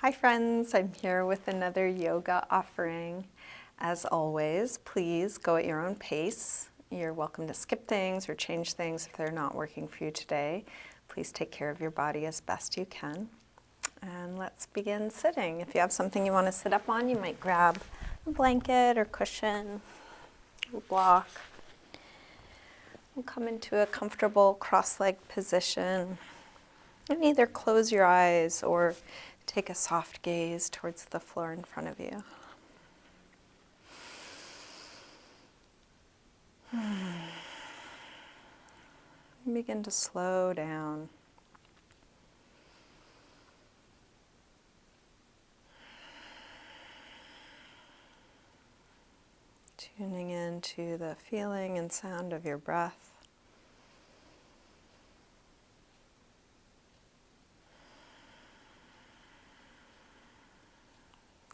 Hi friends, I'm here with another yoga offering. As always, please go at your own pace. You're welcome to skip things or change things if they're not working for you today. Please take care of your body as best you can. And let's begin sitting. If you have something you want to sit up on, you might grab a blanket or cushion, a block. We'll come into a comfortable cross-legged position and either close your eyes or take a soft gaze towards the floor in front of you. Begin to slow down. Tuning into the feeling and sound of your breath.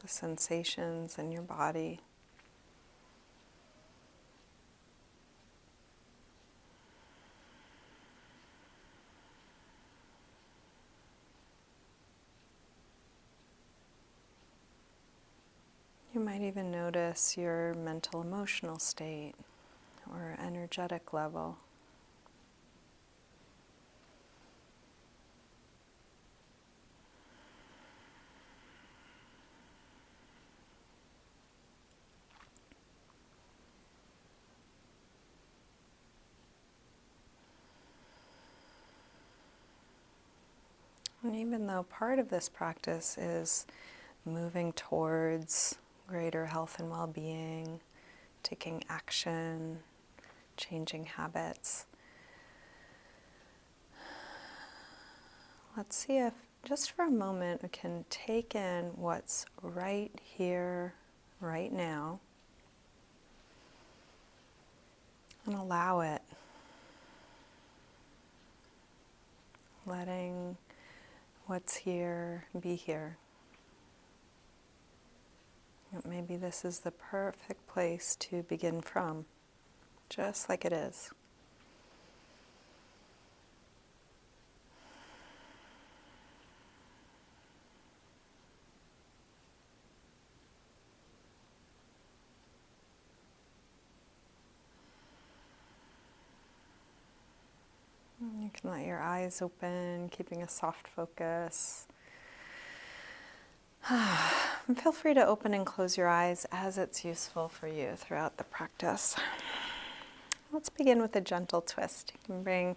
The sensations in your body. You might even notice your mental emotional state or energetic level. And even though part of this practice is moving towards greater health and well-being, taking action, changing habits, let's see if just for a moment we can take in what's right here, right now, and allow it. Letting what's here be here. Maybe this is the perfect place to begin from, just like it is. You can let your eyes open, keeping a soft focus. And feel free to open and close your eyes as it's useful for you throughout the practice. Let's begin with a gentle twist. You can bring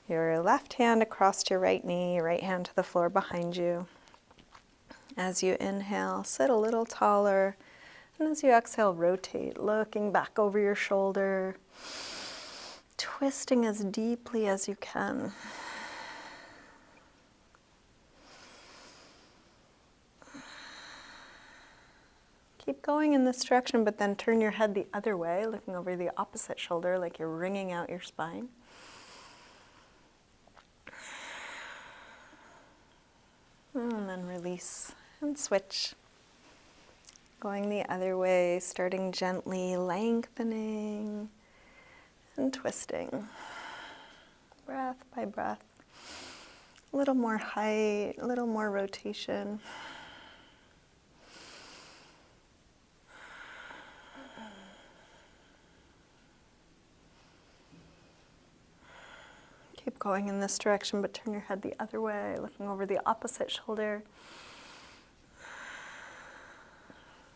your left hand across your right knee, your right hand to the floor behind you. As you inhale, sit a little taller. And as you exhale, rotate, looking back over your shoulder, twisting as deeply as you can. Keep going in this direction, but then turn your head the other way, looking over the opposite shoulder like you're wringing out your spine. And then release and switch. Going the other way, starting gently, lengthening and twisting. Breath by breath. A little more height, a little more rotation. Keep going in this direction, but turn your head the other way, looking over the opposite shoulder.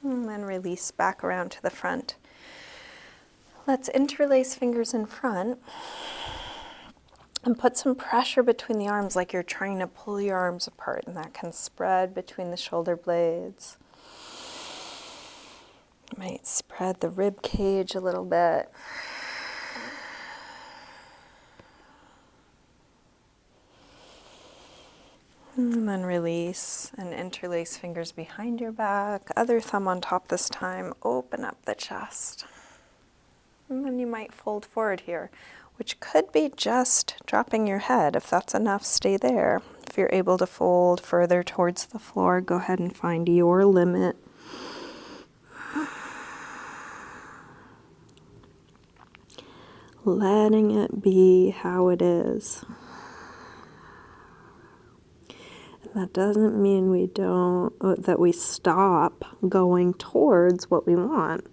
And then release back around to the front. Let's interlace fingers in front and put some pressure between the arms like you're trying to pull your arms apart, and that can spread between the shoulder blades. You might spread the rib cage a little bit. And then release and interlace fingers behind your back. Other thumb on top this time. Open up the chest. And then you might fold forward here, which could be just dropping your head. If that's enough, stay there. If you're able to fold further towards the floor, go ahead and find your limit. Letting it be how it is. That doesn't mean that we stop going towards what we want.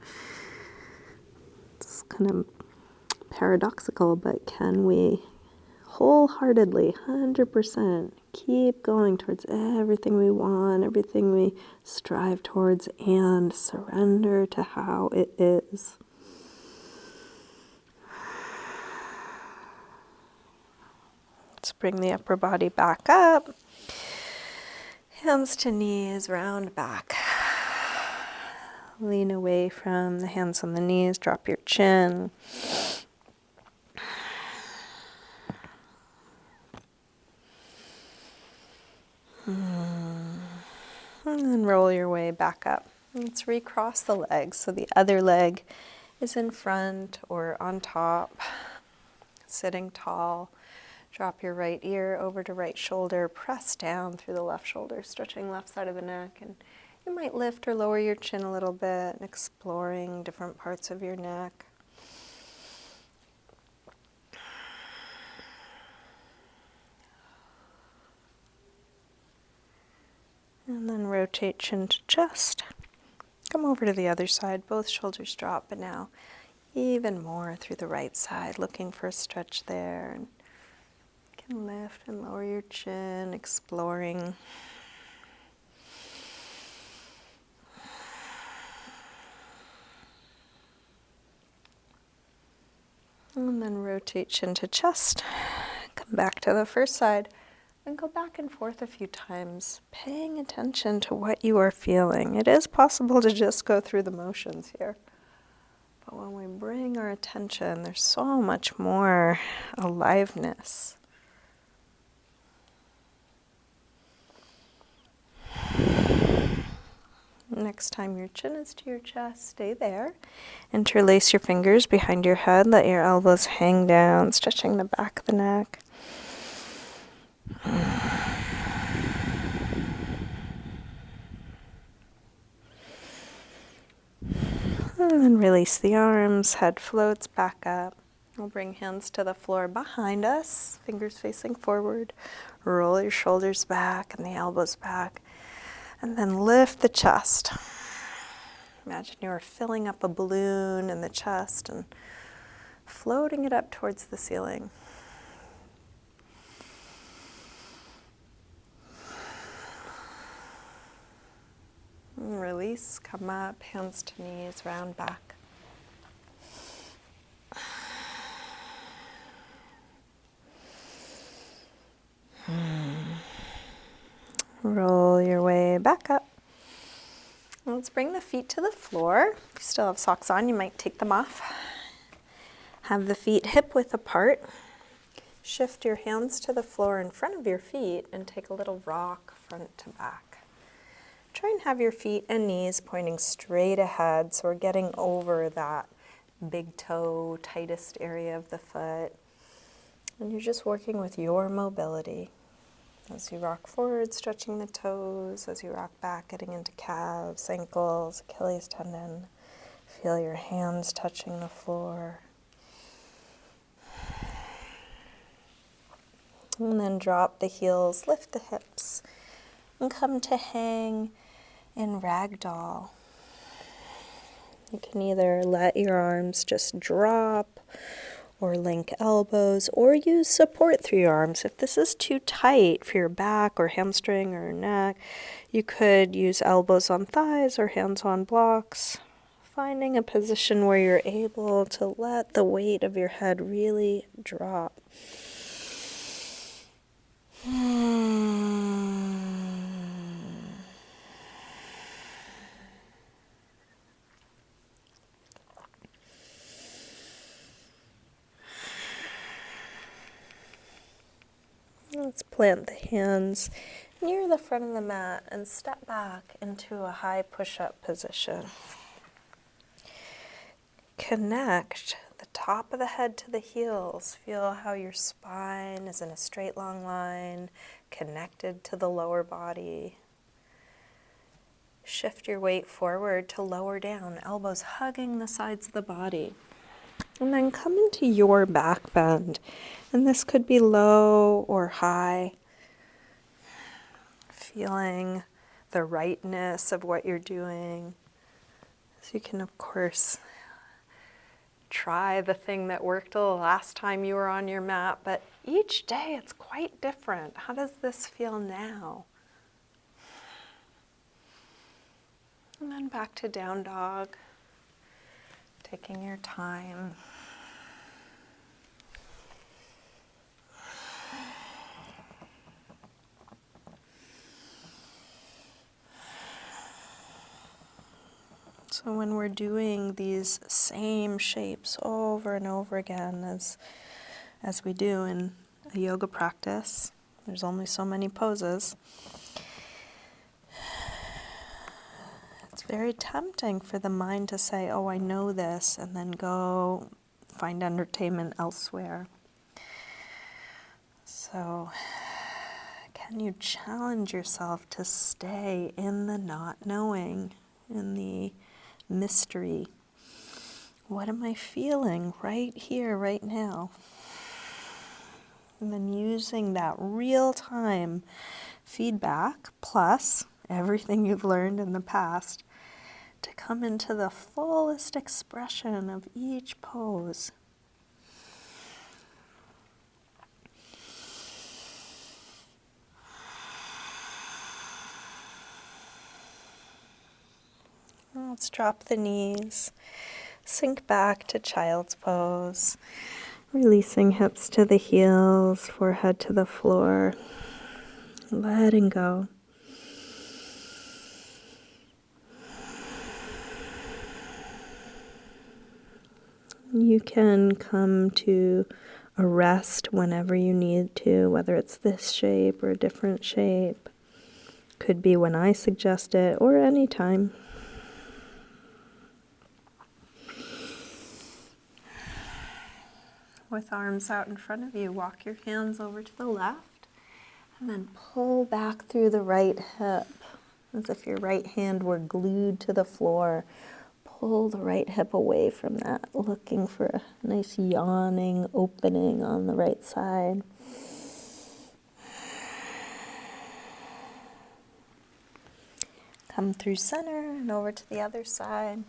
It's kind of paradoxical, but can we wholeheartedly, 100%, keep going towards everything we want, everything we strive towards, and surrender to how it is? Let's bring the upper body back up. Hands to knees, round back. Lean away from the hands on the knees, drop your chin. And then roll your way back up. Let's recross the legs. So the other leg is in front or on top, sitting tall. Drop your right ear over to right shoulder, press down through the left shoulder, stretching left side of the neck. And you might lift or lower your chin a little bit, exploring different parts of your neck. And then rotate chin to chest. Come over to the other side, both shoulders drop, but now even more through the right side, looking for a stretch there. And you can lift and lower your chin, exploring. And then rotate chin to chest. Come back to the first side. And go back and forth a few times, paying attention to what you are feeling. It is possible to just go through the motions here. But when we bring our attention, there's so much more aliveness. Next time your chin is to your chest, stay there. Interlace your fingers behind your head. Let your elbows hang down, stretching the back of the neck. And then release the arms, head floats back up. We'll bring hands to the floor behind us, fingers facing forward. Roll your shoulders back and the elbows back. And then lift the chest. Imagine you are filling up a balloon in the chest and floating it up towards the ceiling. And release, come up, hands to knees, round back. Roll your way back up. Let's bring the feet to the floor. If you still have socks on, you might take them off. Have the feet hip-width apart. Shift your hands to the floor in front of your feet and take a little rock front to back. Try and have your feet and knees pointing straight ahead, so we're getting over that big toe, tightest area of the foot. And you're just working with your mobility. As you rock forward, stretching the toes. As you rock back, getting into calves, ankles, Achilles tendon. Feel your hands touching the floor. And then drop the heels, lift the hips, and come to hang in ragdoll. You can either let your arms just drop or link elbows or use support through your arms. If this is too tight for your back or hamstring or neck, you could use elbows on thighs or hands on blocks, finding a position where you're able to let the weight of your head really drop. Let's plant the hands near the front of the mat and step back into a high push-up position. Connect the top of the head to the heels. Feel how your spine is in a straight long line, connected to the lower body. Shift your weight forward to lower down, elbows hugging the sides of the body. And then come into your back bend. And this could be low or high. feeling the rightness of what you're doing. So you can, of course, try the thing that worked the last time you were on your mat, but each day it's quite different. How does this feel now? And then back to down dog, taking your time. So when we're doing these same shapes over and over again as we do in a yoga practice, there's only so many poses. It's very tempting for the mind to say, oh, I know this, and then go find entertainment elsewhere. So can you challenge yourself to stay in the not knowing, in the mystery? What am I feeling right here, right now? And then using that real-time feedback plus everything you've learned in the past to come into the fullest expression of each pose. Let's drop the knees, sink back to child's pose, releasing hips to the heels, forehead to the floor, letting go. You can come to a rest whenever you need to, whether it's this shape or a different shape. Could be when I suggest it or any time. With arms out in front of you, walk your hands over to the left and then pull back through the right hip as if your right hand were glued to the floor. Pull the right hip away from that, looking for a nice yawning opening on the right side. Come through center and over to the other side.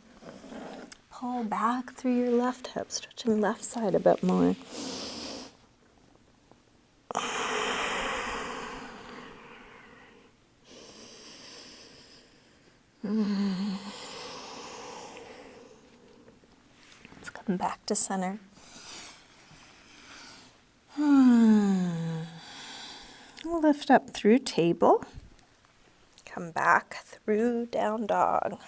Pull back through your left hip, stretching left side a bit more. Let's come back to center. Lift up through table. Come back through down dog.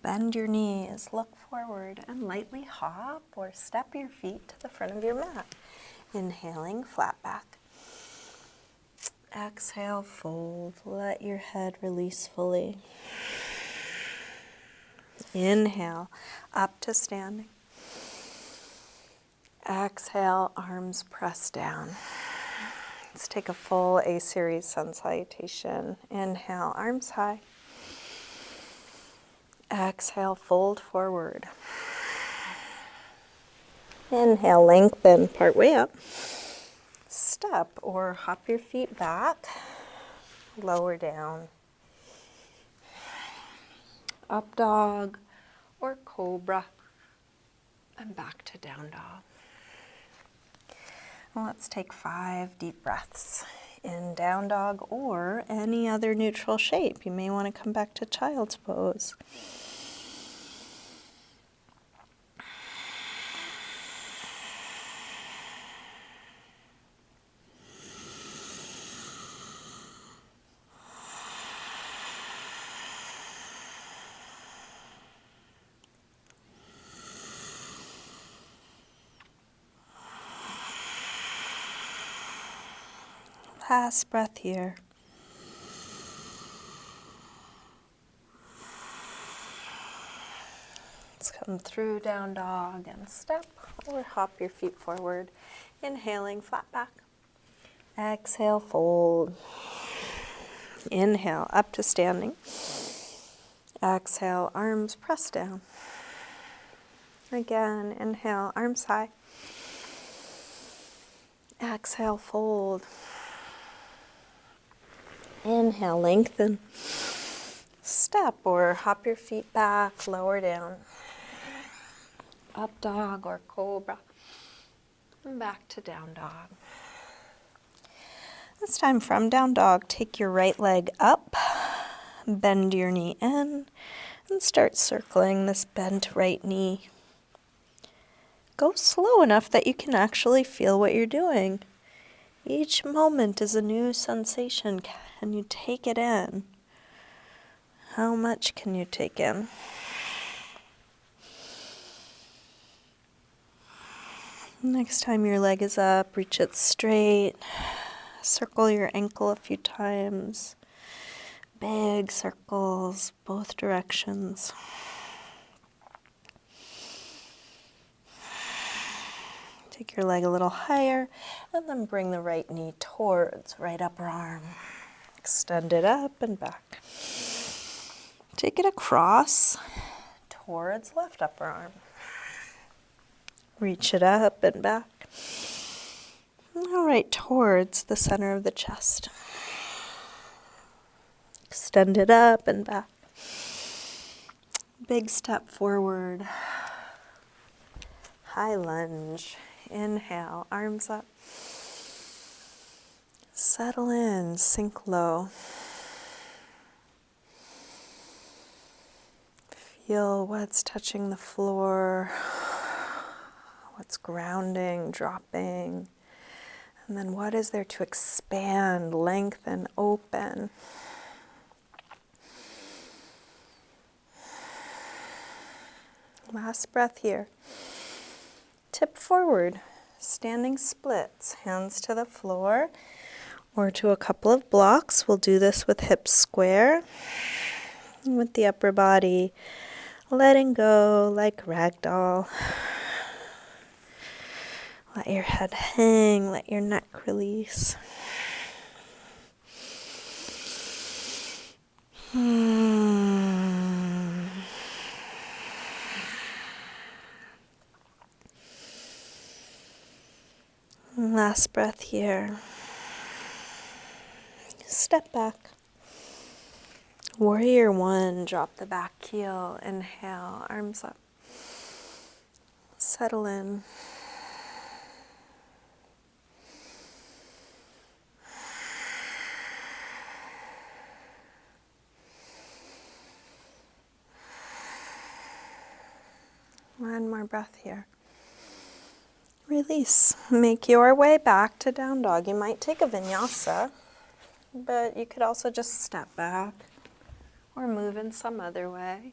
Bend your knees, look forward, and lightly hop or step your feet to the front of your mat. Inhaling, flat back. Exhale, fold. Let your head release fully. Inhale, up to standing. Exhale, arms press down. Let's take a full A-series sun salutation. Inhale, arms high. Exhale, fold forward. Inhale, lengthen, part way up. Step or hop your feet back. Lower down. Up dog or cobra. And back to down dog. Let's take 5 deep breaths in down dog or any other neutral shape. You may want to come back to child's pose. Last breath here. Let's come through down dog and step or hop your feet forward. Inhaling, flat back. Exhale, fold. Inhale, up to standing. Exhale, arms press down. Again, inhale, arms high. Exhale, fold. Inhale, lengthen. Step or hop your feet back, lower down. Up dog or cobra. And back to down dog. This time from down dog, take your right leg up, bend your knee in, and start circling this bent right knee. Go slow enough that you can actually feel what you're doing. Each moment is a new sensation. Can you take it in? How much can you take in? Next time your leg is up, reach it straight. Circle your ankle a few times. Big circles, both directions. Take your leg a little higher, and then bring the right knee towards right upper arm. Extend it up and back. Take it across towards left upper arm. Reach it up and back. All right, towards the center of the chest. Extend it up and back. Big step forward. High lunge. Inhale, arms up. Settle in, sink low. Feel what's touching the floor, what's grounding, dropping, and then what is there to expand, lengthen, open. Last breath here. Tip forward, standing splits, hands to the floor or to a couple of blocks. We'll do this with hips square, with the upper body letting go like ragdoll. Let your head hang, let your neck release. Last breath here. Step back. Warrior one, drop the back heel. Inhale, arms up. Settle in. One more breath here. Release. Make your way back to down dog. You might take a vinyasa, but you could also just step back or move in some other way.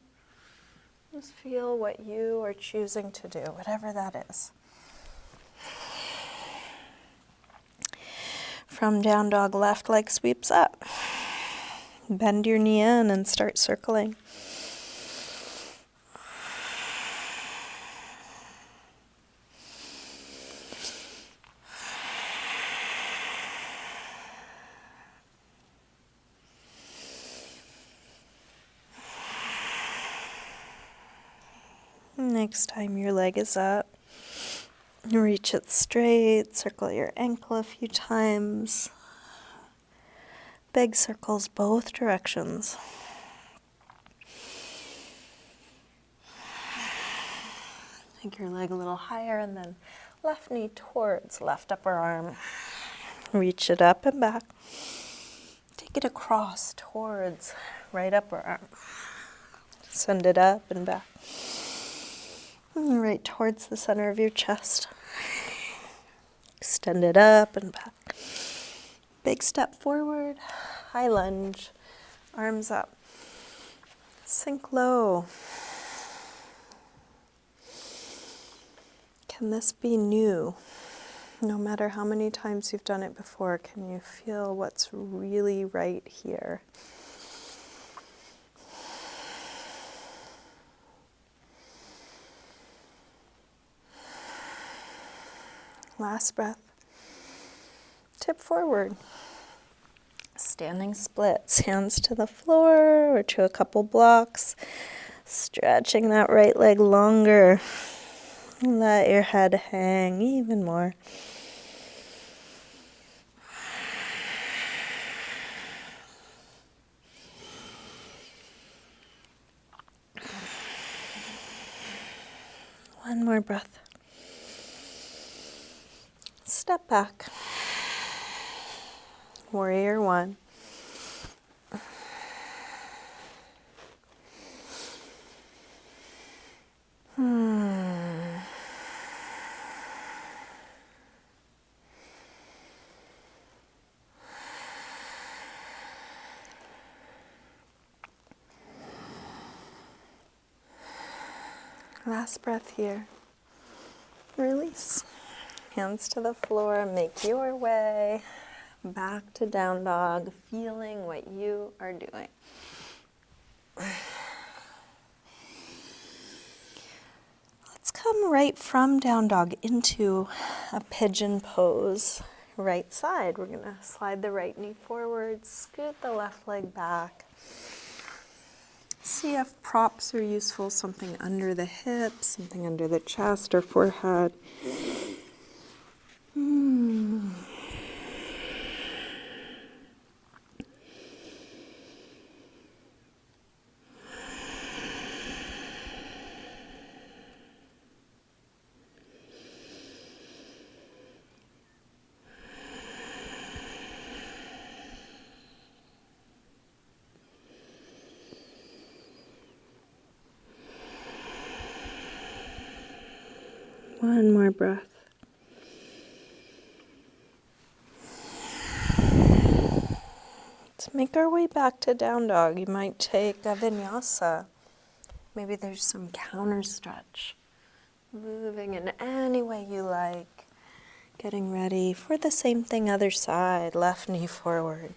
Just feel what you are choosing to do, whatever that is. From down dog, left leg sweeps up. Bend your knee in and start circling. Next time your leg is up, reach it straight, circle your ankle a few times. Big circles both directions. Take your leg a little higher and then left knee towards left upper arm. Reach it up and back. Take it across towards right upper arm. Send it up and back. Right towards the center of your chest. Extend it up and back. Big step forward. High lunge. Arms up. Sink low. Can this be new? No matter how many times you've done it before, can you feel what's really right here? Last breath. Tip forward. Standing splits, hands to the floor or to a couple blocks. Stretching that right leg longer. Let your head hang even more. One more breath. Step back. Warrior one. Last breath here. Release. Hands to the floor. Make your way back to down dog, feeling what you are doing. Let's come right from down dog into a pigeon pose. Right side. We're going to slide the right knee forward, scoot the left leg back. See if props are useful, something under the hips, something under the chest or forehead. One more breath. Let's make our way back to down dog. You might take a vinyasa. Maybe there's some counter stretch. Moving in any way you like. Getting ready for the same thing other side. Left knee forward.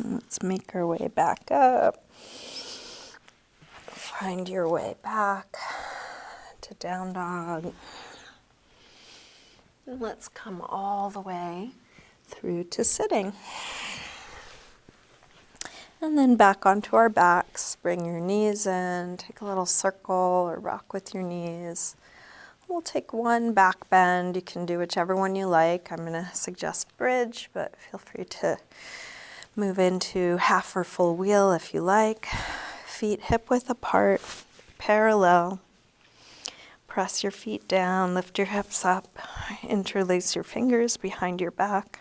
Let's make our way back up. Find your way back to down dog. And let's come all the way through to sitting. And then back onto our backs. Bring your knees in. Take a little circle or rock with your knees. We'll take one back bend. You can do whichever one you like. I'm going to suggest bridge, but feel free to move into half or full wheel if you like. Feet hip width apart, parallel. Press your feet down, lift your hips up, interlace your fingers behind your back.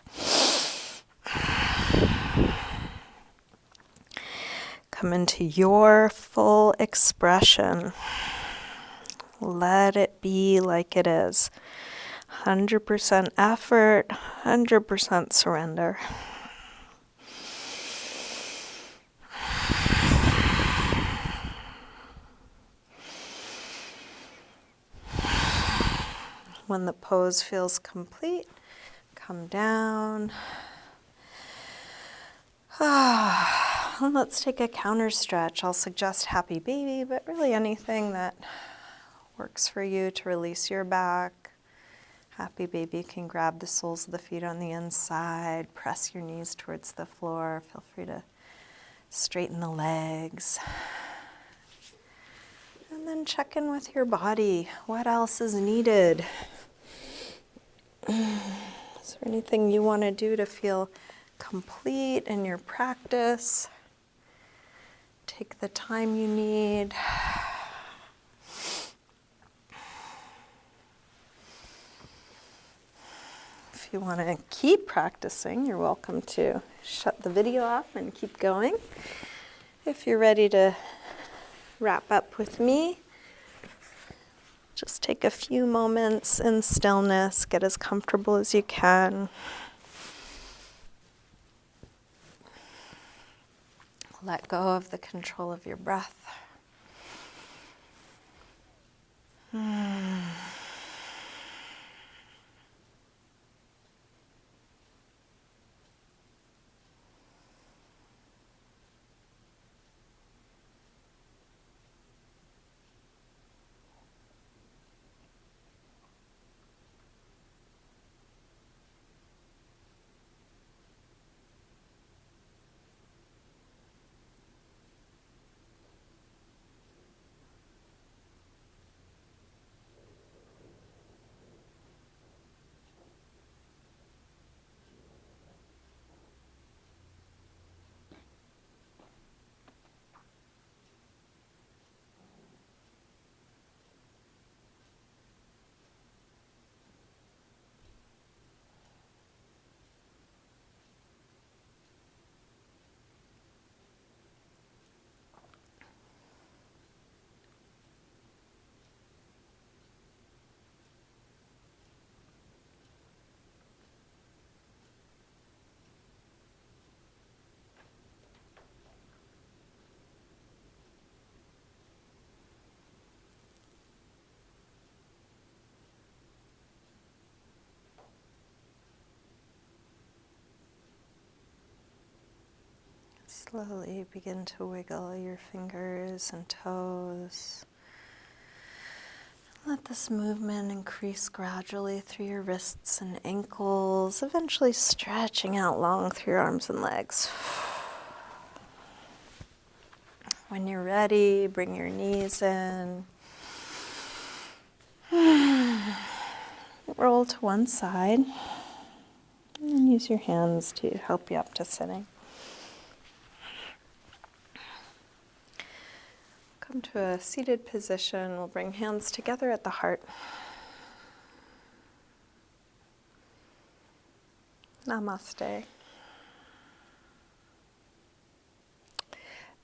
Come into your full expression. Let it be like it is. 100% effort, 100% surrender. When the pose feels complete, come down. Let's take a counter stretch. I'll suggest happy baby, but really anything that works for you to release your back. Happy baby can grab the soles of the feet on the inside, press your knees towards the floor. Feel free to straighten the legs. And then check in with your body. What else is needed? Is there anything you want to do to feel complete in your practice? Take the time you need. If you want to keep practicing, you're welcome to shut the video off and keep going. If you're ready to wrap up with me, just take a few moments in stillness, get as comfortable as you can. Let go of the control of your breath. Slowly begin to wiggle your fingers and toes. Let this movement increase gradually through your wrists and ankles, eventually stretching out long through your arms and legs. When you're ready, bring your knees in. Roll to one side. And use your hands to help you up to sitting. Come to a seated position. We'll bring hands together at the heart. Namaste.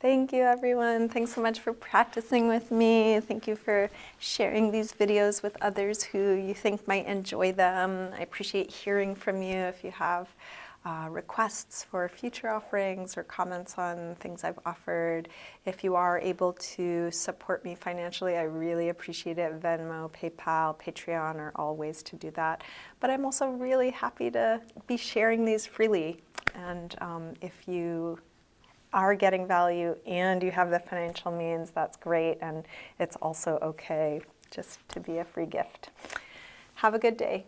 Thank you, everyone. Thanks so much for practicing with me. Thank you for sharing these videos with others who you think might enjoy them. I appreciate hearing from you if you have requests for future offerings or comments on things I've offered. If you are able to support me financially, I really appreciate it. Venmo, PayPal, Patreon are all ways to do that. But I'm also really happy to be sharing these freely. And if you are getting value and you have the financial means, that's great. And it's also okay just to be a free gift. Have a good day.